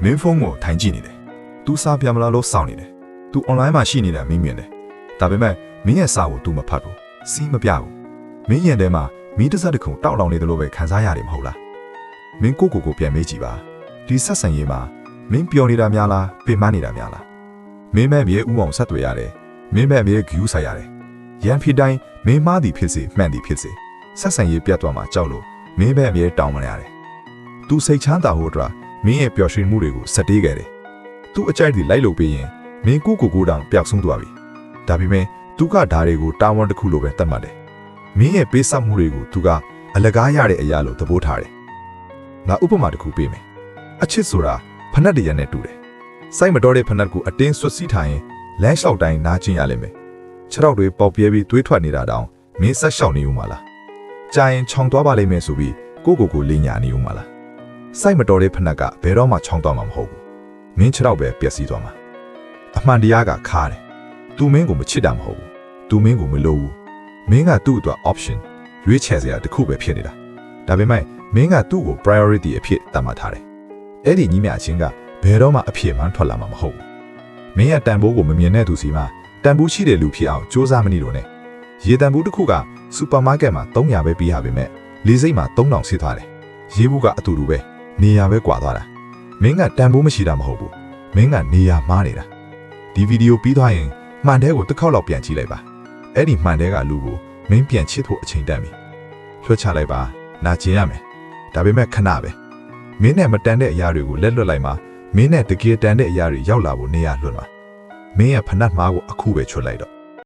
မင်းဖုန်းကိုထိုင်ကြည့်နေတယ်။ तू စာပြန်မလာလို့စောင့်နေတယ်။ तू online မှာရှိနေတာမင်းမြင်တယ်။ဒါပေမဲ့မင်းရဲ့စာကို तू မဖတ်ဘူး။စီးမပြဘူး။မင်းရင်ထဲမှာမင်းတစ်စက်တစ်ခုတောက်လောင်နေတယ်လို့ပဲခံစားရတယ်မဟုတ်လား။မင်းကိုပြန်မေးကြည့်ပါ။ဒီဆက်ဆံရေးမှာမင်းပျော်နေတာများလားပင်ပန်းနေတာများလား။မင်းမဲ့မြေဥအောင်ဆက်တွေ့ရတယ်။မင်းမဲ့မြေဂယူးဆိုင်ရတယ်။ရန်ဖြစ်တိုင်းမင်းမားသည်ဖြစ်စေမှန်သည်ဖြစ်စေဆက်ဆံရေးပြတ်သွားမှာကြောက်လို့မင်းမဲ့မြေတောင်းမရတယ်။ तू စိတ်ချမ်းသာဖို့အတွက်မင်းရဲ့ပျော်ရွှင်မှုတွေကိုစက်တေးခဲ့တယ်။ तू အကြိုက်ဒီလိုက်လို့ပေးရင်မင်းကိုတောင်ပျောက်ဆုံးသွားပြီ။ဒါပေမဲ့ तू ကဓာတွေကိုတာဝန်တစ်ခုလိုပဲသတ်မှတ်တယ်။မင်းရဲ့ပေးဆက်မှုတွေကို तू ကအလကားရတဲ့အရာလို့သဘောထားတယ်။ငါဥပမာတစ်ခုပေးမယ်။အချစ်ဆိုတာဖနက်တရံနဲ့တူတယ်။စိုက်မတော်တဲ့ဖနက်ကိုအတင်းဆွတ်စီးထားရင်လမ်းလျှောက်တိုင်းနားကျင်ရလိမ့်မယ်။ခြေထောက်တွေပေါက်ပြဲပြီးသွေးထွက်နေတာတောင်မင်းဆက်လျှောက်နေဦးမှာလား။ကြာရင်ခြောင်သွားပါလိမ့်မယ်ဆိုပြီးကိုလိညာနေဦးမှာလား။စိုက်မတော်တဲ့ဖနက်ကဘယ်တော့မှခြောင်သွားမှာမဟုတ်ဘူး။မင်းခြေထောက်ပဲပျက်စီးသွားမှာ။အမှန်တရားကခါတယ်။ तू မင်းကိုမချစ်တာမဟုတ်ဘူး။ तू မင်းကိုမလိုဘူး။မင်းကသူ့အတွက် option ရွေးချယ်စရာတစ်ခုပဲဖြစ်နေတာ။ဒါပေမဲ့မင်းကသူ့ကို priority အဖြစ်သတ်မှတ်ထားတယ်။အဲ့ဒီညီမအချင်းကဘယ်တော့မှအဖြစ်မှန်းထွက်လာမှာမဟုတ်ဘူး။မင်းရဲ့တန်ဖိုးကိုမမြင်တဲ့သူစီမှာတန်ဖိုးရှိတဲ့လူဖြစ်အောင်စူးစမ်းမနေတော့နဲ့။ရေတန်ဖိုးတစ်ခုကစူပါမားကတ်မှာ300ပဲပေးရပေမဲ့လေးစိတ်မှာ3000ဆစ်သွားတယ်။ရေဘူးကအတူတူပဲနေရာပဲကွာသွားတာ။မင်းကတန်ဖိုးမရှိတာမဟုတ်ဘူး။မင်းကနေရာမှားနေတာ။ဒီဗီဒီယိုပြီးသွားရင်မှန်တဲ့ကိုတစ်ခေါက်လောက်ပြန်ကြည့်လိုက်ပါ။အဲ့ဒီမှန်တဲ့ကလူကိုမင်းပြန်ချစ်ဖို့အချိန်တန်ပြီ။လွှတ်ချလိုက်ပါနာကျင်ရမယ်။ဒါပေမဲ့ခဏပဲ။မင်းနဲ့မတန်တဲ့အရာတွေကိုလက်လွတ်လိုက်မှမင်းနဲ့တကယ်တန်တဲ့အရာတွေရောက်လာဖို့နေရာလွတ်မှာ။မင်းရဲ့ဖနက်မားကိုအခုပဲချွတ်လိုက်တော့